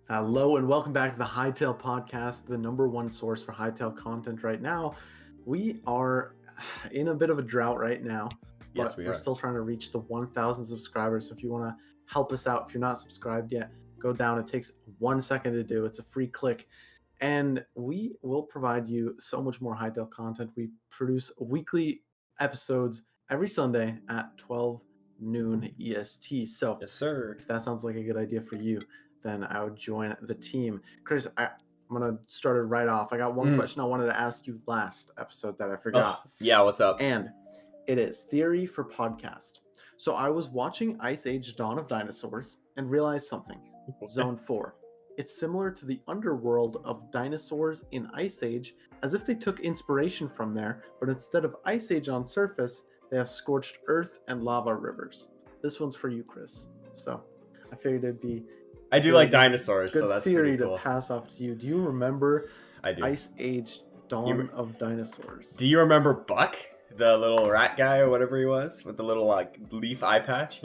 Hello and welcome back to the Hightail podcast, the number one source for Hytale content right now. We are in a bit of a drought right now, Yes, but we we're are. still trying to reach the 1,000 subscribers. So if you want to help us out, if you're not subscribed yet, go down. It takes 1 second to do. It's a free click. And we will provide you so much more Hytale content. We produce weekly episodes every Sunday at 12 noon EST. So Yes, sir. if that sounds like a good idea for you, then I would join the team. Chris, I'm gonna start it right off. I got one question I wanted to ask you last episode that I forgot. Oh, yeah, what's up? And it is theory for podcast. So I was watching Ice Age Dawn of Dinosaurs and realized something. Zone 4. It's similar to the underworld of dinosaurs in Ice Age, as if they took inspiration from there, but instead of Ice Age on surface, they have scorched earth and lava rivers. This one's for you, Chris. So I figured it'd be I do like dinosaurs, good so that's theory pretty cool. to pass off to you. Do you remember I do. Ice Age Dawn of Dinosaurs? Do you remember Buck, the little rat guy or whatever he was, with the little leaf eye patch?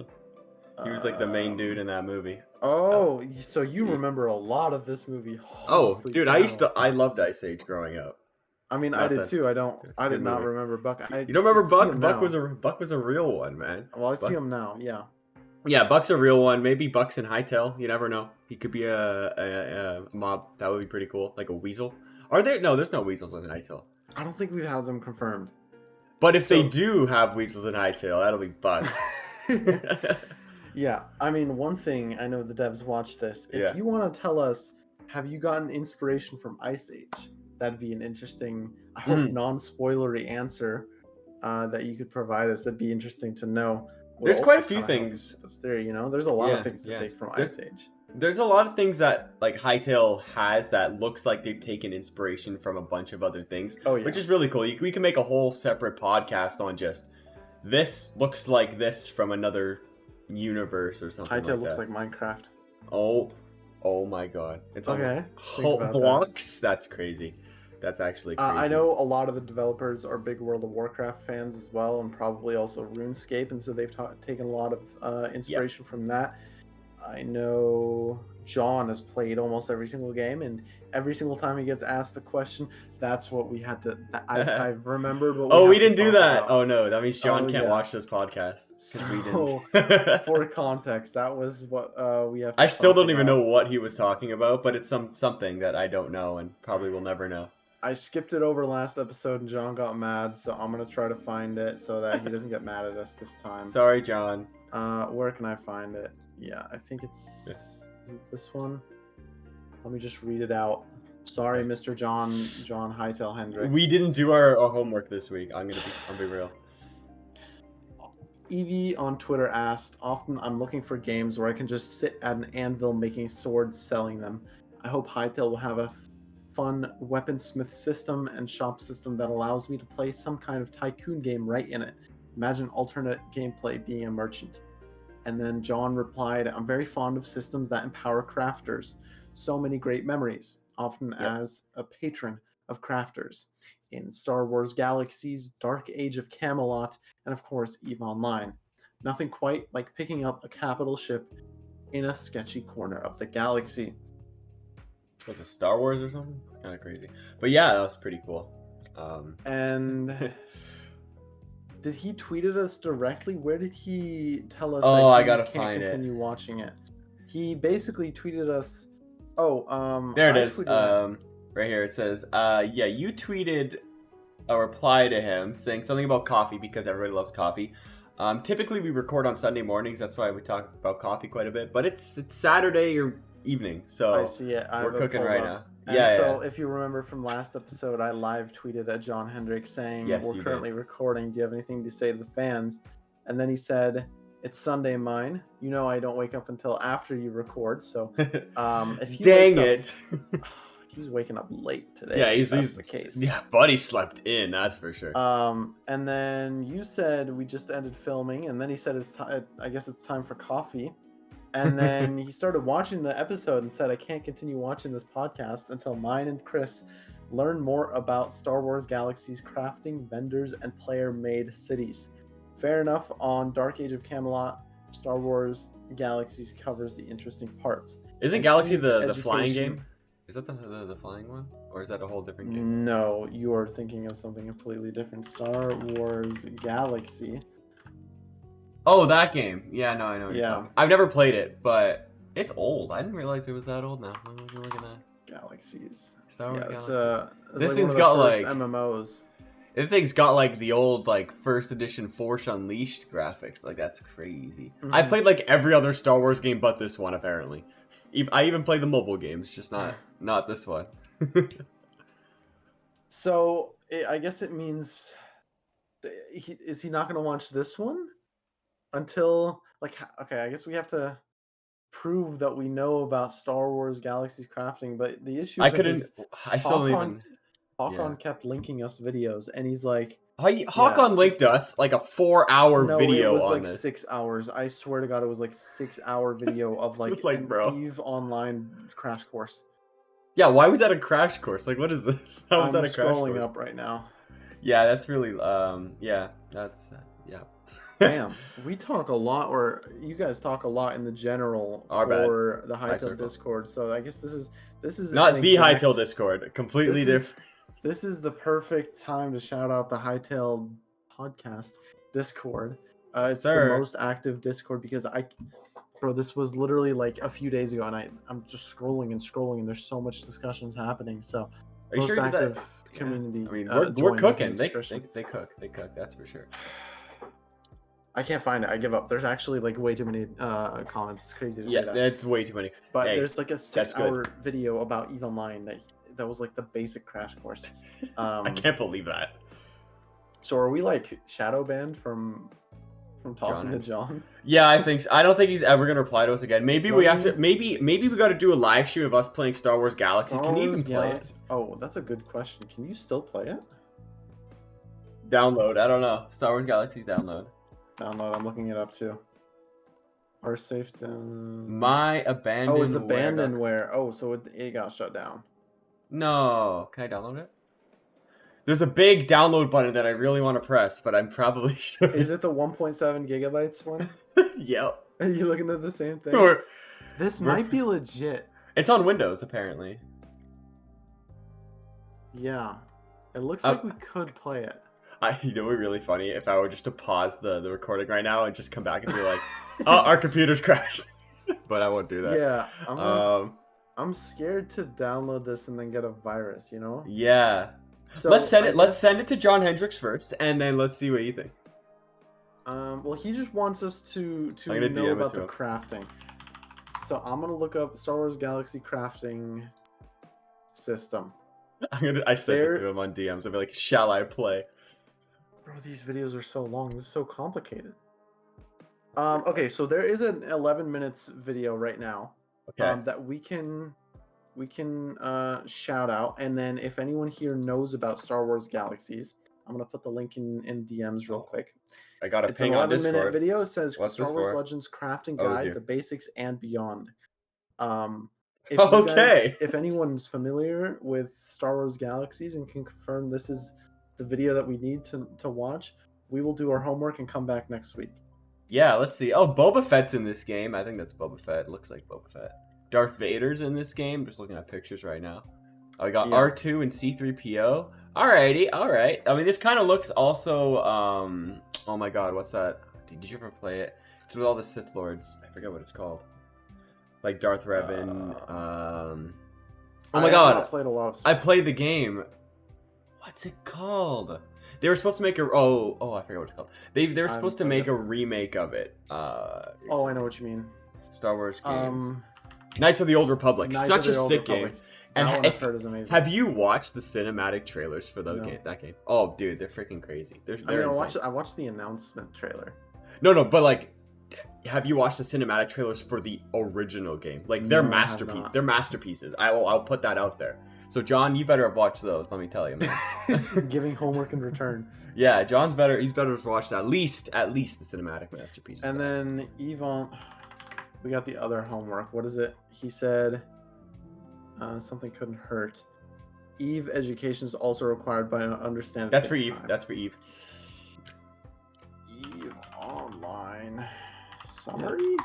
He was like the main dude in that movie. Oh, so you remember a lot of this movie? Holy dude, cow. I loved Ice Age growing up. I mean, I did too. I did not remember Buck. You don't remember Buck? Buck was a real one, man. Well, I see him now. Yeah. Yeah, Buck's a real one. Maybe Buck's in Hytale. You never know. He could be a mob. That would be pretty cool. Like a weasel. Are there? No, there's no weasels in Hytale. I don't think we've had them confirmed. But if they do have weasels in Hytale, that'll be Buck. Yeah, I mean, one thing, I know the devs watch this. If you want to tell us, have you gotten inspiration from Ice Age? That'd be an interesting, I hope, non-spoilery answer that you could provide us. That'd be interesting to know. There's quite a few things. This theory, you know, there's a lot of things to take from Ice Age. There's a lot of things that like Hytale has that looks like they've taken inspiration from a bunch of other things, which is really cool. We can make a whole separate podcast on just this looks like this from another universe or something. Hytale looks like Minecraft. Oh my god! It's okay. blocks. That's crazy. That's actually crazy. I know a lot of the developers are big World of Warcraft fans as well, and probably also RuneScape, and so they've taken a lot of inspiration from that. I know John has played almost every single game, and every single time he gets asked a question, that's what we had to. I've remembered what. We didn't do that. About. Oh no, that means John can't watch this podcast because we didn't. For context, that was what we have. I still don't even know what he was talking about, but it's something that I don't know and probably will never know. I skipped it over last episode, and John got mad, so I'm gonna try to find it so that he doesn't get mad at us this time. Sorry, John. Where can I find it? Yeah, I think it's is it this one? Let me just read it out. Sorry, Mr. John Hytale Hendricks. We didn't do our homework this week. I'll be real. Evie on Twitter asked, often I'm looking for games where I can just sit at an anvil making swords, selling them. I hope Hytale will have a fun weaponsmith system and shop system that allows me to play some kind of tycoon game right in it. Imagine alternate gameplay being a merchant. And then John replied, I'm very fond of systems that empower crafters. So many great memories, often as a patron of crafters. In Star Wars Galaxies, Dark Age of Camelot, and of course EVE Online. Nothing quite like picking up a capital ship in a sketchy corner of the galaxy. Was it Star Wars or something? Kind of crazy. But yeah, that was pretty cool. And did he tweet at us directly? Where did he tell us that he can't continue watching it? He basically tweeted us. There it is. Right here it says, you tweeted a reply to him saying something about coffee because everybody loves coffee. Typically we record on Sunday mornings. That's why we talk about coffee quite a bit. But it's Saturday or evening, so I see it. We're cooking right now. And if you remember from last episode, I live tweeted at John Hendricks saying, we're currently recording. Do you have anything to say to the fans? And then he said, it's Sunday, Myne. You know I don't wake up until after you record. So if he dang it. He's waking up late today. Yeah, he's the case. Yeah, buddy slept in, that's for sure. And then you said we just ended filming, and then he said I guess it's time for coffee. And then he started watching the episode and said, I can't continue watching this podcast until Myne and Chris learn more about Star Wars Galaxy's crafting, vendors, and player-made cities. Fair enough, on Dark Age of Camelot, Star Wars Galaxies covers the interesting parts. Isn't Galaxy the flying game? Is that the flying one? Or is that a whole different game? No, you are thinking of something completely different. Star Wars Galaxy. Oh, that game. Yeah, no, I know. Yeah. I've never played it, but it's old. I didn't realize it was that old now. Look at that. Galaxies. Star Wars Galaxy. This thing's got like MMOs. This thing's got like the old like first edition Force Unleashed graphics. Like that's crazy. I played like every other Star Wars game but this one apparently. I even played the mobile games, just not this one. So I guess it means is he not going to watch this one until like okay? I guess we have to prove that we know about Star Wars Galaxy's crafting, but the issue I still don't even. Hawkon kept linking us videos, and he's like, Hawkon linked us like a 4-hour video. No, it was on like this. 6 hours. I swear to God, it was like 6-hour video of like, like an EVE Online crash course. Yeah, why was that a crash course? Like, what is this? How was that a crash course? I'm scrolling up right now. Yeah, that's really yeah, that's yeah. Damn, we talk a lot, or you guys talk a lot in the general for the Hytale Discord. So I guess this is not the Hytale Discord. Completely different. This is the perfect time to shout out the Hytale podcast Discord. It's the most active Discord because bro, this was literally like a few days ago, and I'm just scrolling and there's so much discussions happening. So are you most sure active community. I mean, we're cooking. They cook. That's for sure. I can't find it. I give up. There's actually like way too many comments. It's crazy to say that. Yeah, it's way too many. But there's like a 6-hour video about EVE Online that was like the basic crash course. I can't believe that. So are we like shadow banned from talking to John? Yeah, I think so. I don't think he's ever gonna reply to us again. Maybe we have to. Maybe we got to do a live stream of us playing Star Wars Galaxies. Can you even play it? Oh, that's a good question. Can you still play it? Download. I don't know. Star Wars Galaxies download. Download. I'm looking it up too. Our safe down. My abandoned. Oh, it's abandonware. Oh, so it got shut down. No, can I download it? There's a big download button that I really want to press, but I'm probably sure. Is it the 1.7 gigabytes one? Yep. Are you looking at the same thing? This might be legit. It's on Windows, apparently. Yeah. It looks like we could play it. You know what would be really funny? If I were just to pause the recording right now and just come back and be like, oh, our computer's crashed. But I won't do that. Yeah. I'm scared to download this and then get a virus, you know? Yeah. So let's send it to John Hendricks first, and then let's see what you think. Well, he just wants us to know about the crafting. So I'm gonna look up Star Wars Galaxy crafting system. I sent it to him on DMs. I'll be like, shall I play? Bro, these videos are so long. This is so complicated. Okay, so there is an 11 minutes video right now. Okay. That we can shout out, and then if anyone here knows about Star Wars Galaxies, I'm gonna put the link in DMs real quick. I got a ping on Discord. It's an 11-minute video. It says What's Star Wars Legends Crafting Guide, the basics and beyond. If anyone's familiar with Star Wars Galaxies and can confirm this is the video that we need to watch, we will do our homework and come back next week. Yeah, let's see. Oh, Boba Fett's in this game. I think that's Boba Fett. It looks like Boba Fett. Darth Vader's in this game. Just looking at pictures right now. Oh, we got R2 and C-3PO. Alrighty, alright. I mean, this kind of looks also, oh my god, what's that? Did you ever play it? It's with all the Sith Lords. I forget what it's called. Like Darth Revan. Oh my god. I played the game. What's it called? They were supposed to make a... Oh, I forget what it's called. They were supposed to make a remake of it. I know what you mean. Star Wars games. Knights of the Old Republic. Such a sick game. And I've heard is amazing. Have you watched the cinematic trailers for that game? Oh, dude, they're freaking crazy. I watched the announcement trailer. No, but like, have you watched the cinematic trailers for the original game? Like, they're masterpieces. They're masterpieces. I'll put that out there. So, John, you better have watched those. Let me tell you, man. Giving homework in return. Yeah, John's better. He's better to watch at least the cinematic masterpieces. And then Yvonne, we got the other homework. What is it? He said something couldn't hurt. Eve education is also required by an understanding. That's for Eve. That's for Eve. Eve Online summary.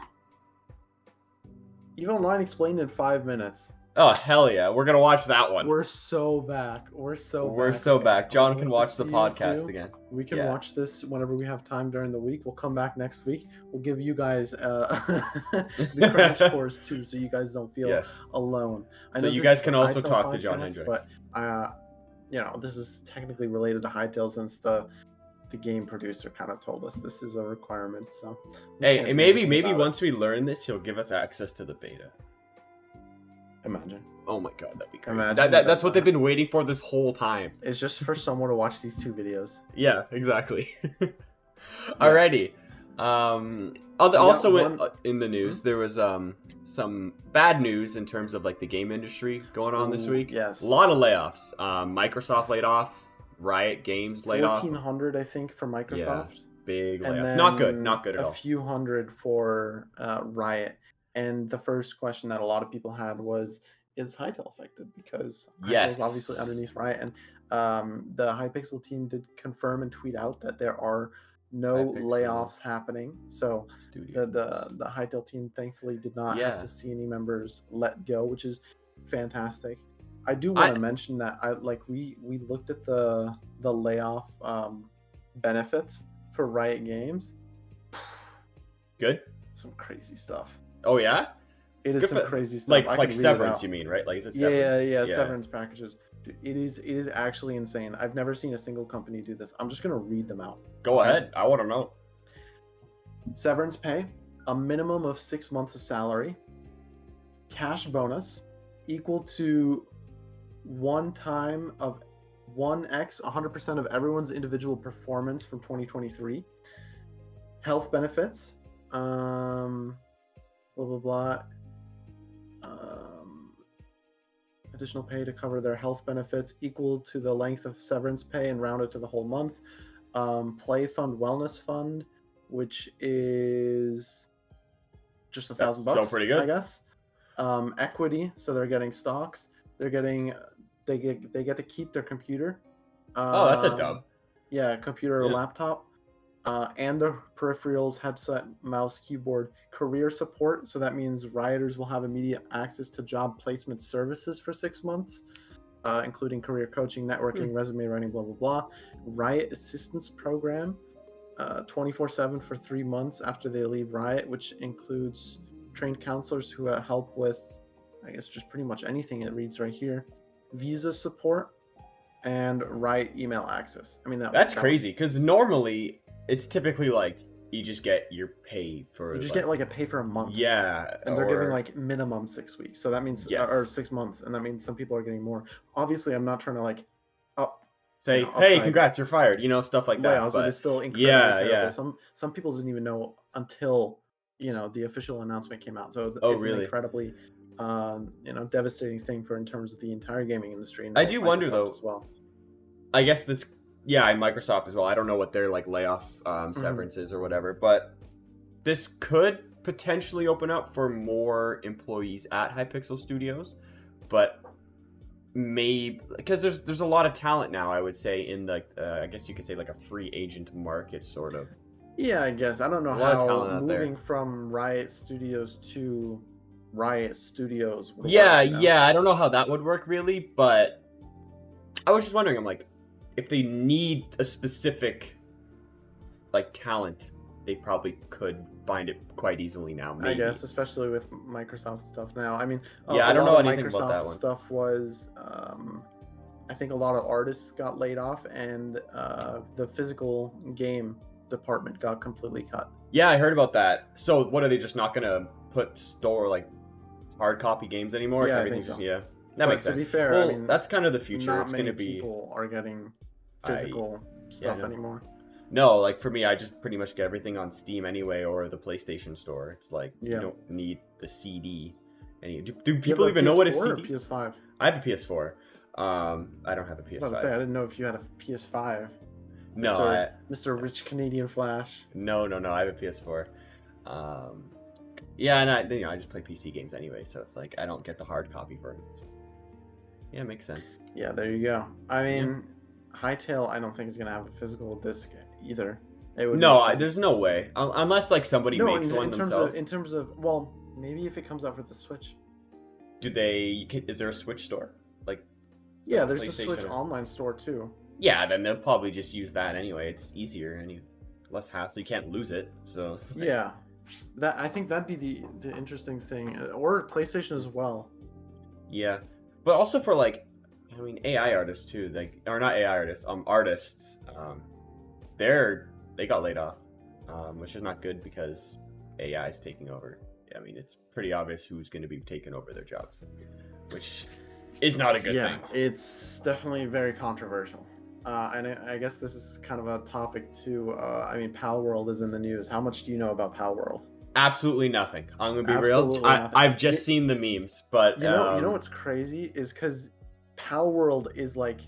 EVE Online explained in 5 minutes. Oh, hell yeah. We're going to watch that one. We're so back. We're so back. John can watch the podcast again. We can watch this whenever we have time during the week. We'll come back next week. We'll give you guys the crash course too, so you guys don't feel alone. So you guys can also talk to John Hendricks. But, this is technically related to Hytale since the game producer kind of told us this is a requirement. So hey, maybe once we learn this, he'll give us access to the beta. Imagine. Oh my god, that'd be crazy. That's what they've been waiting for this whole time. It's just for someone to watch these 2 videos. Yeah, exactly. Alrighty. Also in the news, there was some bad news in terms of like the game industry going on this week. Yes. A lot of layoffs. Microsoft laid off. Riot Games laid off. 1,400, I think, for Microsoft. Yeah, big layoffs. Not good at all. A few hundred for Riot. And the first question that a lot of people had was, is Hytale affected? Because Hytale is obviously underneath Riot. And the Hypixel team did confirm and tweet out that there are no layoffs happening. So the Hytale team thankfully did not have to see any members let go, which is fantastic. I do want to mention that we looked at the layoff benefits for Riot Games. Good. Some crazy stuff. Oh yeah, it is some crazy stuff. Like severance, you mean, right? Like is it severance? Yeah. Severance packages. Dude, it is actually insane. I've never seen a single company do this. I'm just gonna read them out. Go ahead. I want to know. Severance pay, a minimum of 6 months of salary, cash bonus equal to 1x 100% of everyone's individual performance from 2023, health benefits, blah blah blah. Additional pay to cover their health benefits equal to the length of severance pay and rounded to the whole month. Play fund wellness fund, which is just $1,000. Still pretty good, I guess. Equity, so they're getting stocks. They get to keep their computer. Oh, that's a dub. Yeah, computer or laptop. And the peripherals, headset, mouse, keyboard, career support. So that means rioters will have immediate access to job placement services for 6 months, including career coaching, networking, resume writing, blah, blah, blah. Riot assistance program, 24/7 for 3 months after they leave Riot, which includes trained counselors who help with, I guess, just pretty much anything it reads right here. Visa support and Riot email access. I mean, that's crazy because normally it's typically like you just get your pay for. You just get like a pay for a month. Yeah, and they're giving like minimum 6 weeks, so that means or 6 months, and that means some people are getting more. Obviously, I'm not trying to like say, hey, congrats, you're fired. Stuff like that. But it's still incredibly terrible. Some people didn't even know until the official announcement came out. So it's an incredibly devastating thing in terms of the entire gaming industry. And I do wonder Microsoft though. As well. I guess this. Yeah, and Microsoft as well. I don't know what their like layoff severance is or whatever, but this could potentially open up for more employees at Hypixel Studios, but maybe because there's a lot of talent now. I would say in the I guess you could say like a free agent market sort of. Yeah, I guess I don't know how moving from Riot Studios to Riot Studios. Would work, I don't know how that would work really, but I was just wondering. I'm like, if they need a specific like talent, they probably could find it quite easily now. Maybe. I guess, especially with Microsoft stuff now. I mean, I don't know anything Microsoft about that one. Stuff was, I think a lot of artists got laid off, and the physical game department got completely cut. Yeah, I heard about that. So, what are they just not gonna put like hard copy games anymore? Yeah, I think so. That makes sense. To be fair, well, I mean, that's kind of the future. Not it's many gonna be people are getting physical stuff anymore. No, like for me, I just pretty much get everything on Steam anyway, or the PlayStation Store. It's like you don't need the CD. Do people even know what a CD? Or PS5? I have a PS4. I don't have a PS5. I was about to say I didn't know if you had a PS5. No, Mr. Rich CanadianFlash. No, I have a PS4. Yeah, and I just play PC games anyway, so it's like I don't get the hard copy version. Yeah, it makes sense. Yeah, there you go. I mean, Hytale, I don't think is gonna have a physical disc either. No, there's no way, unless like somebody makes one themselves. In terms of, well, maybe if it comes out for the Switch. Is there a Switch store? Like, yeah, there's a Switch online store too. Yeah, then they'll probably just use that anyway. It's easier and less hassle. You can't lose it. So yeah, that I think that'd be the interesting thing, or PlayStation as well. Yeah, but also for like, I mean, AI artists too. Like, or not AI artists, artists. They got laid off, which is not good because AI is taking over. I mean, it's pretty obvious who's going to be taking over their jobs, which is not a good thing. Yeah, it's definitely very controversial. And I guess this is kind of a topic too. I mean, Palworld is in the news. How much do you know about Palworld? Absolutely nothing. I'm gonna be real. I've just seen the memes, but you know what's crazy is because Palworld is like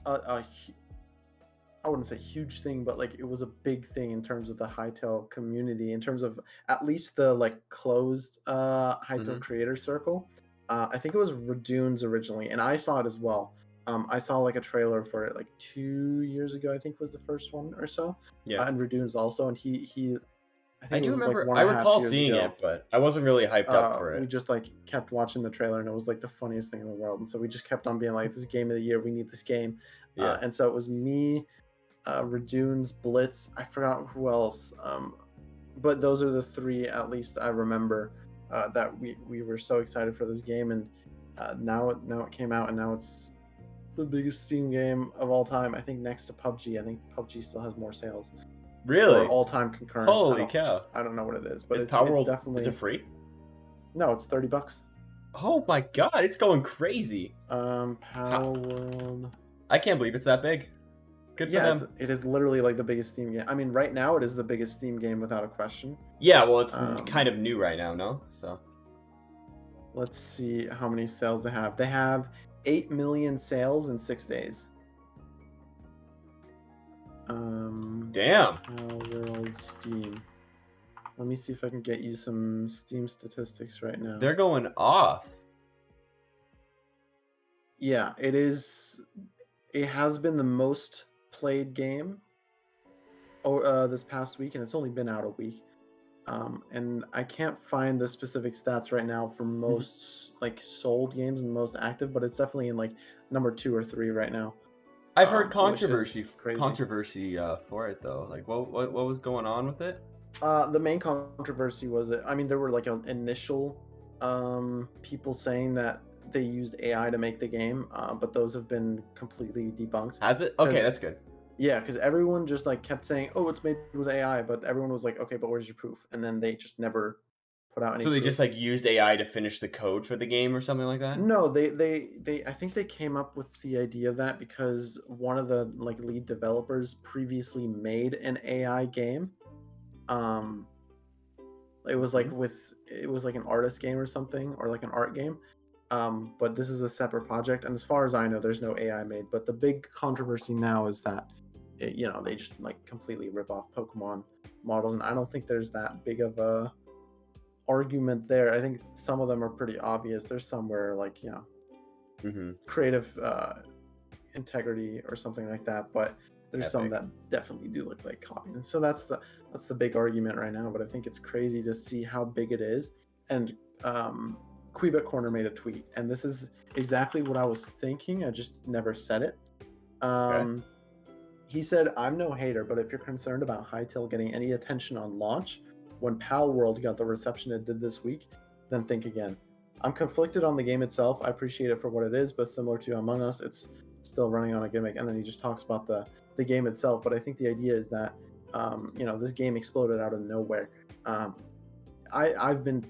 I wouldn't say huge thing, but like it was a big thing in terms of the Hytale community, in terms of at least the like closed Hytale creator circle. I think it was Redunes originally, and I saw it as well. I saw like a trailer for it like 2 years ago. I think was the first one or so. Yeah, and Redunes also, and he. I do remember. Like I recall seeing it, but I wasn't really hyped up for it. We just like kept watching the trailer, and it was like the funniest thing in the world. And so we just kept on being like, "This is game of the year. We need this game." Yeah. And so it was me, Redunes, Blitz. I forgot who else. But those are the three at least I remember that we were so excited for this game, and now it came out, and now it's the biggest Steam game of all time. I think next to PUBG. I think PUBG still has more sales. Really? All-time concurrent. Holy cow! I don't know what it is, but it's definitely. Is it free? No, it's $30. Oh my god, it's going crazy. Palworld. I can't believe it's that big. Good for them. It is literally like the biggest Steam game. I mean, right now it is the biggest Steam game without a question. Yeah, well, it's kind of new right now, no? So let's see how many sales they have. They have 8 million sales in 6 days. Damn. Palworld Steam. Let me see if I can get you some Steam statistics right now. They're going off. Yeah, it is. It has been the most played game this past week, and it's only been out a week. And I can't find the specific stats right now for most like sold games and most active, but it's definitely in like number 2 or 3 right now. I've heard controversy for it though. Like what was going on with it? The main controversy was I mean, there were like an initial people saying that they used AI to make the game, but those have been completely debunked. Has it? Okay, that's good. Yeah, because everyone just like kept saying, "Oh, it's made with AI," but everyone was like, "Okay, but where's your proof?" And then they just never put out any. So they proof. Just like used AI to finish the code for the game or something like that? No, they I think they came up with the idea of that because one of the like lead developers previously made an AI game. It was like it was like an artist game or something, or like an art game. But this is a separate project, and as far as I know, there's no AI made. But the big controversy now is that they just like completely rip off Pokemon models, and I don't think there's that big of a argument there. I think some of them are pretty obvious. There's some where like creative integrity or something like that, but there's some that definitely do look like copies, and so that's the big argument right now. But I think it's crazy to see how big it is. And Quebec Corner made a tweet, and this is exactly what I was thinking. I just never said it. He said, "I'm no hater, but if you're concerned about Hytale getting any attention on launch, when Palworld got the reception it did this week, then think again. I'm conflicted on the game itself. I appreciate it for what it is, but similar to Among Us, it's still running on a gimmick." And then he just talks about the game itself. But I think the idea is that this game exploded out of nowhere. I've been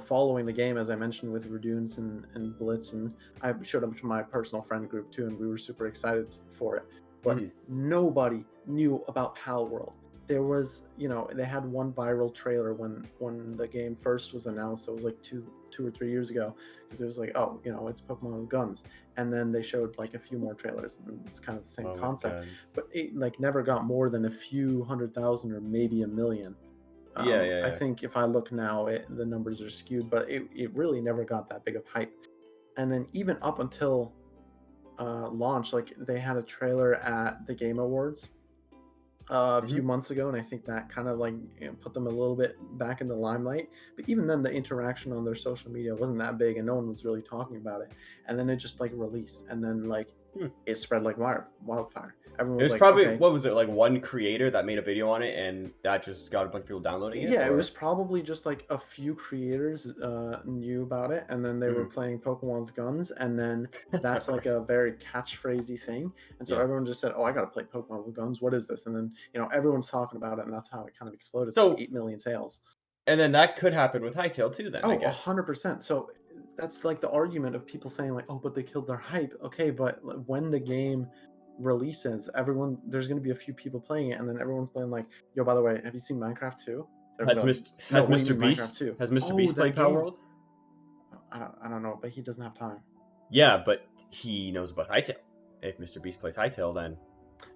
following the game, as I mentioned, with Redunes and Blitz, and I showed up to my personal friend group too, and we were super excited for it. But nobody knew about Palworld. There was, they had one viral trailer when the game first was announced. It was like two or 3 years ago, because it was like, oh, it's Pokemon with guns. And then they showed like a few more trailers, and it's kind of the same concept. But it like never got more than a few 100,000 or maybe 1 million. I think if I look now, the numbers are skewed, but it really never got that big of hype. And then even up until launch, like they had a trailer at the Game Awards. a few months ago, and I think that kind of like put them a little bit back in the limelight. But even then, the interaction on their social media wasn't that big, and no one was really talking about it. And then it just like released, and then like it spread like wildfire. Everyone was it was like, probably okay. What was it, like one creator that made a video on it, and that just got a bunch of people downloading it? Yeah, it was probably just like a few creators knew about it, and then they were playing Pokemon with guns, and then that's like a very catchphrasey thing, and so everyone just said, "Oh, I gotta play Pokemon with guns. What is this?" And then everyone's talking about it, and that's how it kind of exploded. So like 8 million sales. And then that could happen with Hytale too. Then I guess 100%. So that's like the argument of people saying like, "Oh, but they killed their hype." Okay, but when the game releases, there's going to be a few people playing it, and then everyone's playing like, "Yo, by the way, have you seen Minecraft 2?" Has Mr. Beast played Palworld? I don't know, but he doesn't have time. Yeah, but he knows about Hytale. If Mr. Beast plays Hytale, then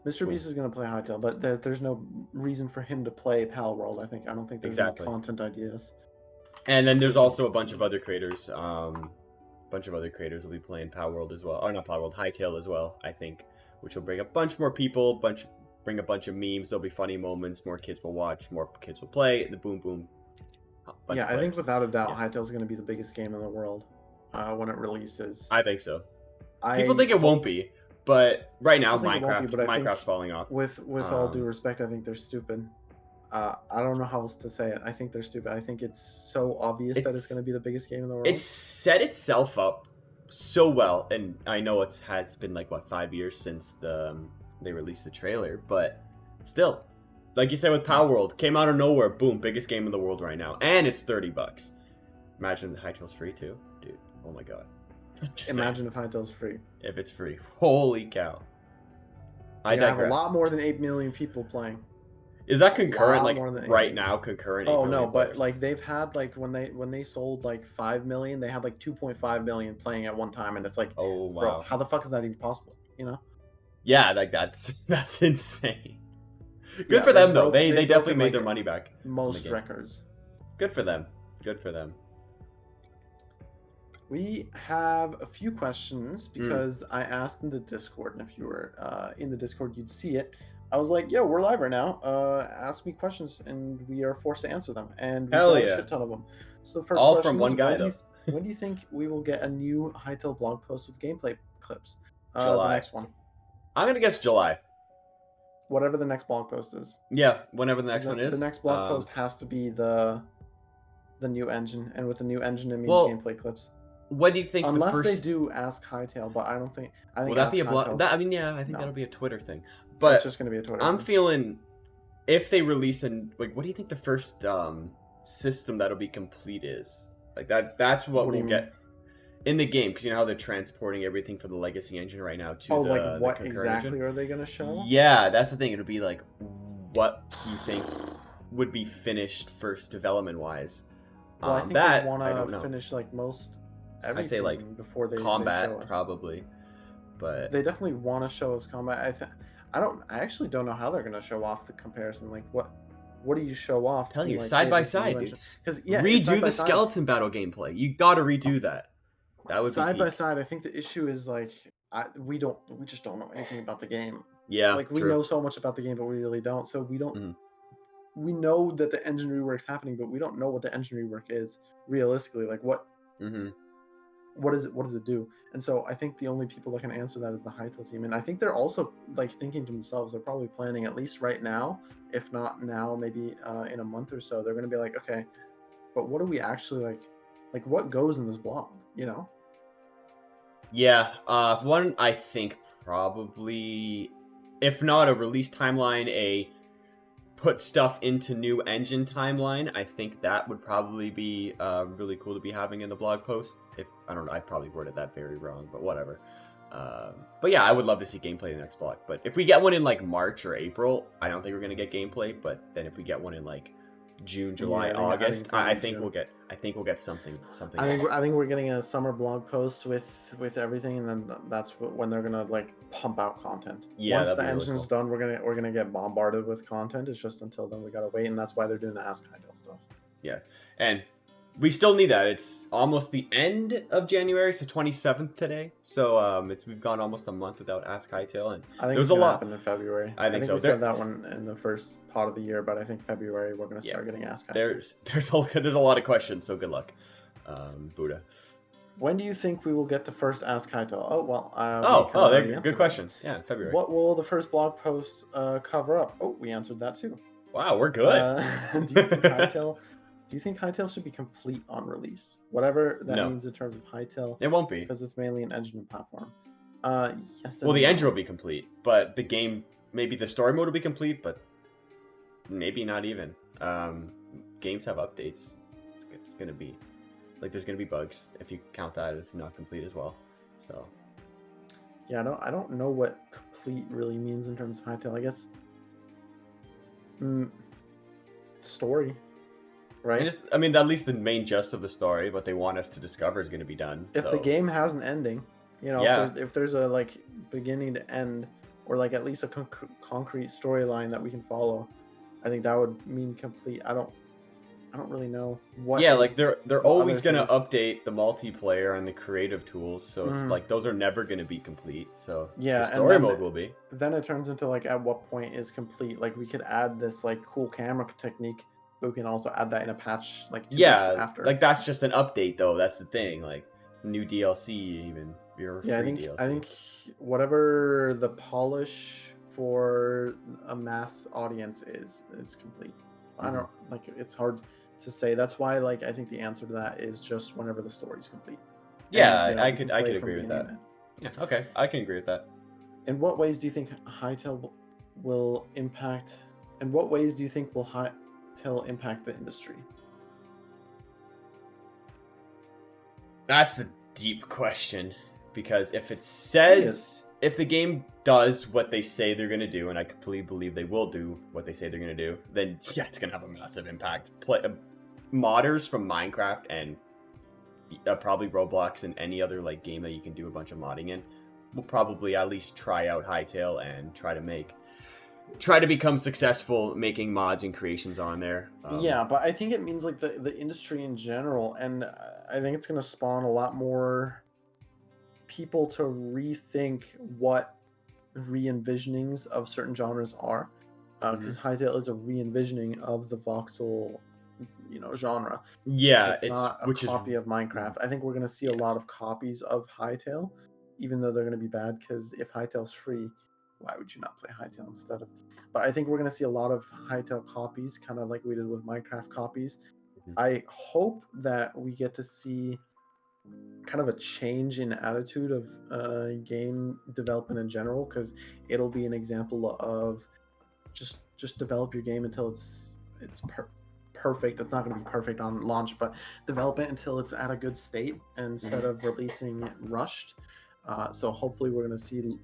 Mr. Beast is going to play Hytale, but there's no reason for him to play Palworld. I don't think there's any content ideas. And then there's also a bunch of other creators. Will be playing Palworld as well, or not Palworld, Hytale as well. I think, which will bring a bunch more people, bring a bunch of memes. There'll be funny moments. More kids will watch. More kids will play. The boom boom. Yeah, I think without a doubt, Hytale's going to be the biggest game in the world when it releases. I think so. People think it won't be, but right now Minecraft's falling off. With all due respect, I think they're stupid. I don't know how else to say it. I think they're stupid. I think it's so obvious that it's going to be the biggest game in the world. It's set itself up so well, and I know it has been like 5 years since they released the trailer, but still, like you said with Palworld, came out of nowhere, boom, biggest game in the world right now, and it's $30. Imagine the Hytale's free too, dude. Oh my god. Imagine if Hytale's free. If it's free, holy cow! I digress. have a lot more than 8 million people playing. Is that concurrent? Like right now, concurrent? Oh no, but like they've had like when they sold like 5 million, they had like 2.5 million playing at one time, and it's like, oh wow, bro, how the fuck is that even possible? Yeah, like that's insane. Good for them though. They definitely made their money back. Most records. Good for them. Good for them. We have a few questions because I asked in the Discord, and if you were in the Discord, you'd see it. I was like, "Yo, we're live right now. Ask me questions, and we are forced to answer them." And we got a shit ton of them. So the first all question from one guy though. When do you think we will get a new Hytale blog post with gameplay clips? July. The next one. I'm gonna guess July. Whatever the next blog post is. Yeah, whenever the next one is. The next blog post has to be the new engine, and with the new engine, it means gameplay clips. What do you think? Unless they do ask Hytale, but I don't think. Will that be a blog? I think that'll be a Twitter thing. But it's just gonna be a Twitter. I'm feeling if they release what do you think the first system that'll be complete is? Like that's what we'll get in the game, because you know how they're transporting everything from the legacy engine right now to like what exactly engine? Are they gonna show? Yeah, that's the thing. It'll be like what you think would be finished first development wise. Well, I think they want to finish like most. I'd say like before they combat show us. Probably, but they definitely want to show us combat. I actually don't know how they're gonna show off the comparison. Like what do you show off? Tell you side by side, dudes. Because redo the skeleton battle gameplay. You got to redo that. That would side by side. I think the issue is like we just don't know anything about the game. Yeah, like we know so much about the game, but we really don't. So we don't. We know that the engine rework's happening, but we don't know what the engine rework is realistically. Like what. What does it do? And so I think the only people that can answer that is the Hytale team. And I think they're also like thinking to themselves, they're probably planning, at least right now, if not now, maybe in a month or so, they're going to be like, okay, but what do we actually like what goes in this blog, you know? Yeah. One, I think probably, if not a release timeline, a put stuff into new engine timeline. I think that would probably be really cool to be having in the blog post. If I don't know, I probably worded that very wrong, but whatever. But yeah, I would love to see gameplay in the next blog. But if we get one in like March or April, I don't think we're gonna get gameplay. But then if we get one in like June, July, August, I think we'll get something. I think we're getting a summer blog post with everything, and then that's when they're gonna like pump out content. Yeah, once the engine's done, we're gonna get bombarded with content. It's just until then we gotta wait, and that's why they're doing the Ask Hytale stuff. Yeah, and we still need that. It's almost the end of January, so 27th today. So we've gone almost a month without Ask Hytale, and I think there's it's a gonna lot. happen in February. I think so. We said that one in the first part of the year, but I think February we're gonna start getting Ask Hytale. There's a lot of questions, so good luck, Buddha. When do you think we will get the first Ask Hytale? Oh well. Good question. Yeah, February. What will the first blog post cover up? Oh, we answered that too. Wow, we're good. Do you think Hytale? Do you think Hytale should be complete on release? Whatever that means in terms of Hytale. It won't be, because it's mainly an engine and platform. Yes. Well, the engine will be complete, but the game, maybe the story mode will be complete, but maybe not even. Games have updates. It's gonna be like there's gonna be bugs if you count that as not complete as well. So. Yeah, I don't know what complete really means in terms of Hytale. I guess. Story. Right. I mean, at least the main gist of the story, what they want us to discover, is going to be done. If the game has an ending, if there's a like beginning to end, or like at least a concrete storyline that we can follow, I think that would mean complete. I don't really know what. Yeah, like they're always going to update the multiplayer and the creative tools, so it's like those are never going to be complete. So yeah, the story mode will be. Then it turns into like at what point is complete? Like we could add this like cool camera technique. We can also add that in a patch like 2 weeks after. Like that's just an update though. That's the thing. Like new DLC even. I think whatever the polish for a mass audience is complete. I don't like it's hard to say. That's why like I think the answer to that is just whenever the story's complete. Yeah, I could agree with that. Yeah, okay, I can agree with that. In what ways do you think Hytale will impact? In what ways do you think will Hytale impact the industry? That's a deep question, because if it says if the game does what they say they're gonna do, and I completely believe they will do what they say they're gonna do, then yeah, it's gonna have a massive impact. Modders from Minecraft and probably Roblox and any other like game that you can do a bunch of modding in will probably at least try out Hytale and try to become successful making mods and creations on there. Yeah, but I think it means like the industry in general, and I think it's going to spawn a lot more people to rethink what re-envisionings of certain genres are, because Hytale is a re-envisioning of the voxel, genre. Yeah, it's not a copy of Minecraft. I think we're going to see a lot of copies of Hytale, even though they're going to be bad, because if Hytale's free, why would you not play Hytale instead of? But I think we're going to see a lot of Hytale copies, kind of like we did with Minecraft copies. I hope that we get to see kind of a change in attitude of game development in general, because it'll be an example of just develop your game until it's perfect. It's not going to be perfect on launch, but develop it until it's at a good state instead of releasing it rushed. So hopefully we're going to see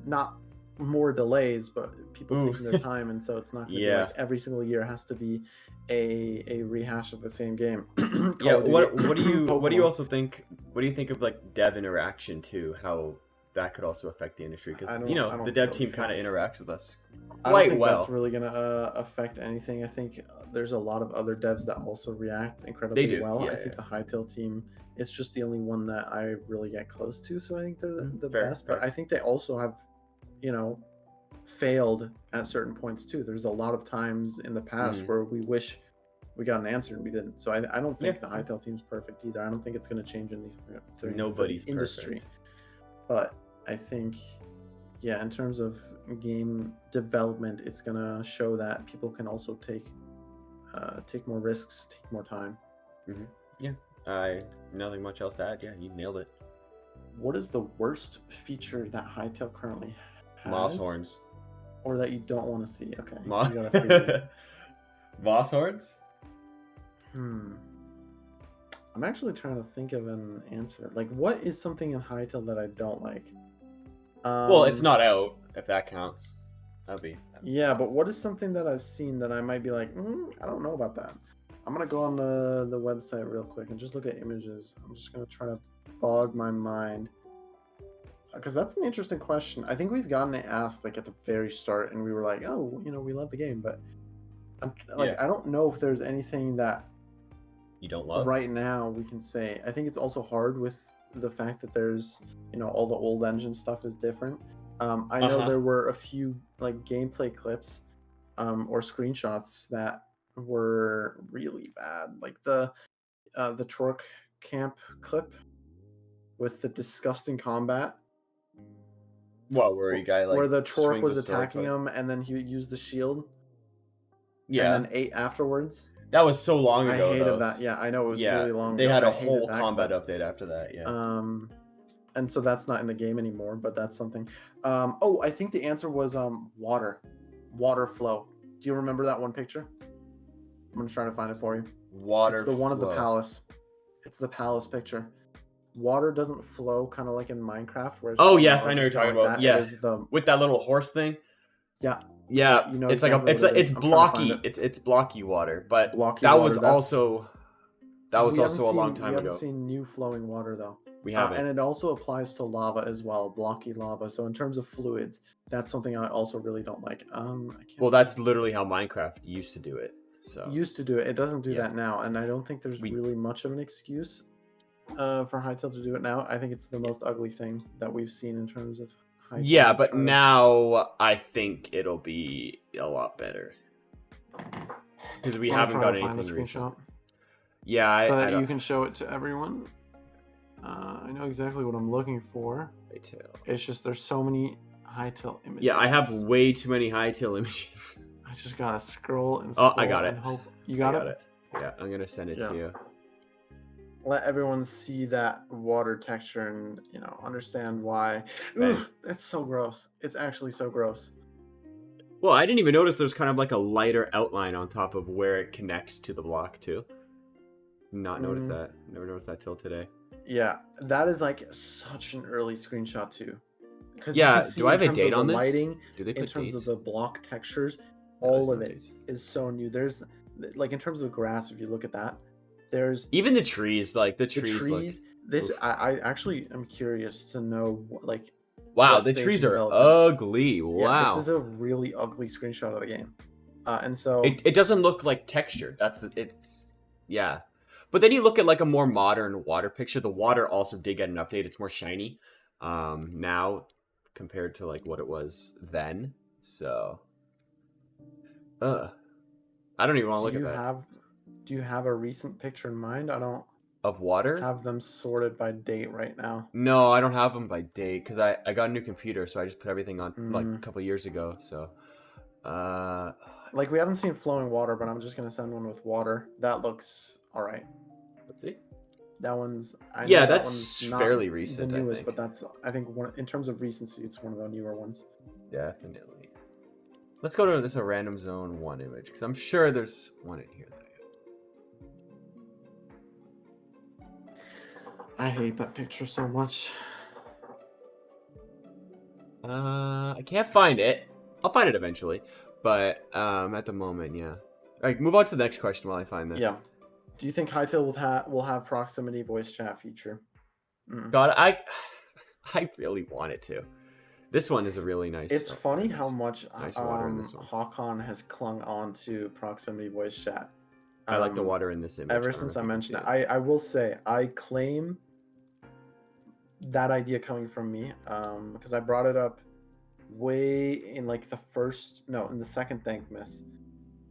not more delays, but people taking their time, and so it's not going to be like every single year has to be a rehash of the same game. What do you also think? What do you think of like dev interaction too? How that could also affect the industry, because the dev team kind of interacts with us quite well. I don't think that's really going to affect anything. I think there's a lot of other devs that also react incredibly well. I think the Hytale team, it's just the only one that I really get close to, so I think they're the best. But I think they also have, failed at certain points too. There's a lot of times in the past where we wish we got an answer and we didn't. So I don't think the Hytale team's perfect either. I don't think it's going to change in the nobody's industry. Perfect. But I think, in terms of game development, it's going to show that people can also take more risks, take more time. Yeah. Nothing much else to add. Yeah, you nailed it. What is the worst feature that Hytale currently has? Moss horns. Or that you don't want to see? Okay. Moss horns? I'm actually trying to think of an answer. Like, what is something in Hytale that I don't like? Well, it's not out, if that counts. That'd be. Yeah, but what is something that I've seen that I might be like, I don't know about that. I'm going to go on the website real quick and just look at images. I'm just going to try to bog my mind, because that's an interesting question. I think we've gotten it asked like at the very start, and we were like, oh, we love the game, but I don't know if there's anything that you don't love? Right now, we can say. I think it's also hard with the fact that there's, all the old engine stuff is different. I know there were a few like gameplay clips or screenshots that were really bad, like the Torque camp clip with the disgusting combat. What, where you guy like where the Torque was swings a sword, attacking him and then he used the shield Yeah. and then ate afterwards. That was so long ago. I hated though. that. Yeah, I know it was really long They ago. had a I hated whole that combat clip. update after that. Yeah. And so that's not in the game anymore, but that's something. Oh, I think the answer was water flow. Do you remember that one picture? I'm gonna try to find it for you. Water. It's the one of the flow. palace. It's the palace picture. Water doesn't flow, kind of like in Minecraft. Where Oh yes, I know you're talking about. that. Yeah, It is the with that little horse thing. yeah. Yeah, You know it's exactly like what it it's is. I'm trying to find blocky. it. It's blocky water, but Blocky that water, was that's- also a long time We ago. haven't seen new flowing water though. We haven't. And it also applies to lava as well, blocky lava. So in terms of fluids, that's something I also really don't like. I can't Well, that's literally how Minecraft used to do it. So used to do it. It doesn't do that now, and I don't think there's We- really much of an excuse for Hytale to do it now. I think it's the most ugly thing that we've seen in terms of Hytale. Yeah, but now I think it'll be a lot better because we haven't got anything recent. Yeah, so I that don't... you can show it to everyone. I know exactly what I'm looking for. Hytale. It's just there's so many Hytale images. Yeah, I have way too many Hytale images. I just gotta scroll and scroll. I got it. And hope you got it. Yeah, I'm gonna send it to you. Let everyone see that water texture and understand why. Ugh, it's so gross. It's actually so gross. Well, I didn't even notice there's kind of like a lighter outline on top of where it connects to the block too. Not noticed that. Never noticed that till today. Yeah, that is like such an early screenshot too. Yeah, do I have a date on this? Lighting, do they put in terms dates? of the block textures, all of it is so new. There's like in terms of the grass, if you look at that, there's even the trees, like the trees. Look, this I actually am curious to know like. Wow, the trees are ugly. Wow, yeah, this is a really ugly screenshot of the game, and so it doesn't look like texture. Yeah. But then you look at like a more modern water picture. The water also did get an update. It's more shiny now compared to like what it was then. So, I don't even want to look at that. Do you have a recent picture in mind? I don't. Of water? Have them sorted by date right now. No, I don't have them by date because I got a new computer, so I just put everything on like a couple years ago. So, like we haven't seen flowing water, but I'm just gonna send one with water. That looks all right. Let's see. That one's that's fairly recent. The newest, but I think in terms of recency, it's one of the newer ones. Definitely. Let's go to this a random zone 1 image because I'm sure there's one in here. I hate that picture so much. I can't find it. I'll find it eventually, but at the moment, yeah. All right, move on to the next question while I find this. Yeah. Do you think Hytale will have proximity voice chat feature? God, I really want it to. This one is a really nice. It's funny how much water in this one. Hawkon has clung on to proximity voice chat. I like the water in this image. Ever since I mentioned it, I will say I claim that idea coming from me because I brought it up way in like in the second Thankmas.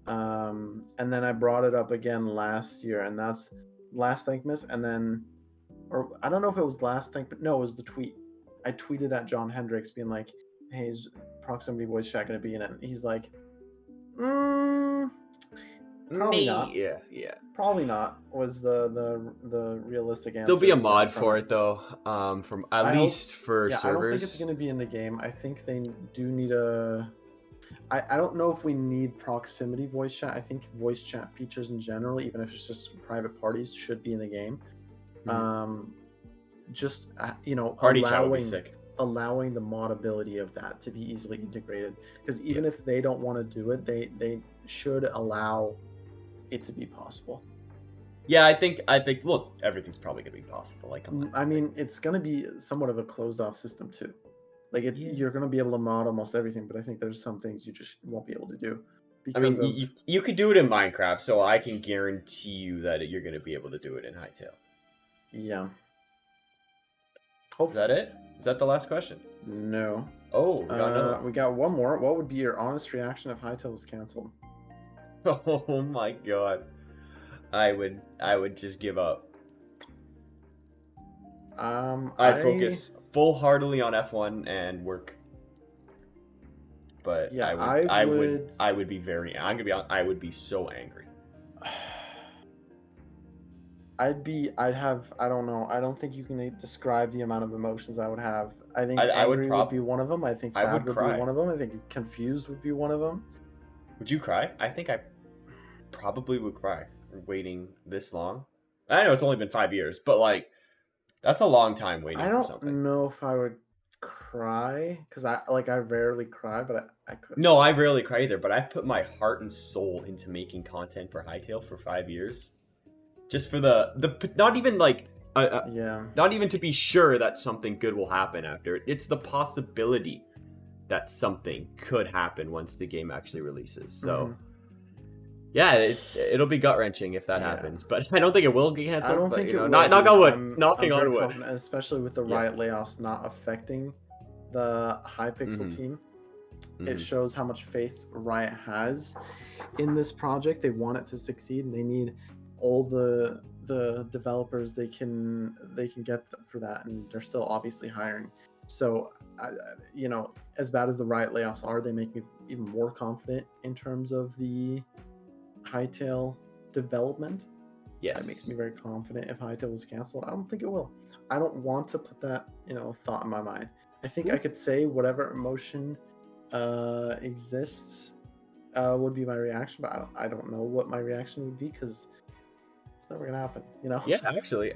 And then I brought it up again last year, and that's last Thankmas, and then, or I don't know if it was last Thankmas. No, it was the tweet. I tweeted at John Hendricks being like, "Hey, is proximity voice chat going to be in it?" And he's like, "Probably not." Yeah. Probably not was the realistic answer. There'll be a mod for it though, from at least for servers. I don't think it's going to be in the game. I think they do need a. I don't know if we need proximity voice chat. I think voice chat features in general, even if it's just private parties, should be in the game. Just Party chat would be sick. Allowing the mod ability of that to be easily integrated, because even if they don't want to do it, they should allow it to be possible. Yeah, I think well, everything's probably gonna be possible. Like, I mean, it's gonna be somewhat of a closed off system too. Like you're gonna be able to mod almost everything, but I think there's some things you just won't be able to do because you could do it in Minecraft, so I can guarantee you that you're going to be able to do it in Hytale. Yeah. Hopefully. Is that it? Is that the last question? No. Oh, we got another one. We got one more. What would be your honest reaction if Hytale was canceled? Oh my god. I would just give up. I'd focus full-heartedly on F1 and work. But yeah, I would be very. I'm gonna be. I would be so angry. I don't know. I don't think you can describe the amount of emotions I would have. I think angry would be one of them. I think sad would be one of them. I think confused would be one of them. Would you cry? I think I probably would cry. Waiting this long. I know it's only been 5 years, but like that's a long time waiting for something. I don't know if I would cry because I rarely cry, but I could. No, I rarely cry either. But I've put my heart and soul into making content for Hytale for 5 years. Just for the not even like not even to be sure that something good will happen after it. It's the possibility that something could happen once the game actually releases. So yeah, it'll be gut wrenching if that happens, but I don't think it will get canceled. I don't think it will. Knock on wood. Knocking on wood. Especially with the Riot layoffs not affecting the Hypixel team. It shows how much faith Riot has in this project. They want it to succeed, and they need all the developers they can get for that, and they're still obviously hiring. So as bad as the Riot layoffs are, they make me even more confident in terms of the Hytale development. Yes, that makes me very confident. If Hytale was canceled, I don't think it will. I don't want to put that thought in my mind. I think I could say whatever emotion exists would be my reaction, but I don't know what my reaction would be because it's never gonna happen. Yeah, actually,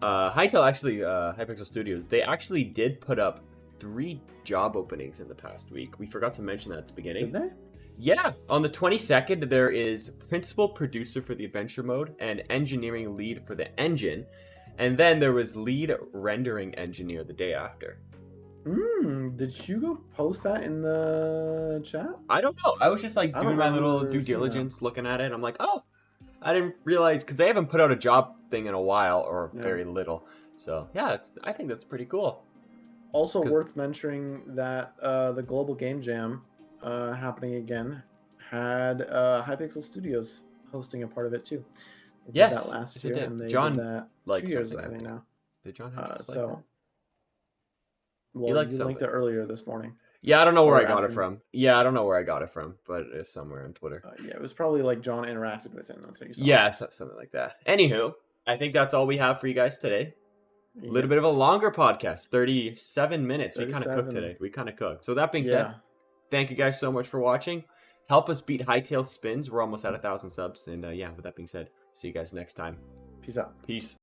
Hytale actually, Hypixel Studios, they actually did put up 3 job openings in the past week. We forgot to mention that at the beginning. Did they? Yeah, on the 22nd, there is principal producer for the adventure mode and engineering lead for the engine. And then there was lead rendering engineer the day after. Did you go post that in the chat? I don't know. I was just like doing my little due diligence, looking at it. I'm like, oh, I didn't realize, because they haven't put out a job thing in a while, or very little. So yeah, I think that's pretty cool. Also worth mentioning that the Global Game Jam happening again had Hypixel Studios hosting a part of it too. They did that last year, and they did that 2 years I think now. Did John have well, you linked it earlier this morning. Yeah, I don't know where I got it from. Yeah, I don't know where I got it from, but it's somewhere on Twitter. Yeah, it was probably like John interacted with him. That's what you saw. Yeah, something like that. Anywho, I think that's all we have for you guys today. A little bit of a longer podcast, 37 minutes. 37. We kind of cooked today. We kind of cooked. So that being said, thank you guys so much for watching. Help us beat Hytale spins. We're almost at 1,000 subs. And with that being said, see you guys next time. Peace out. Peace.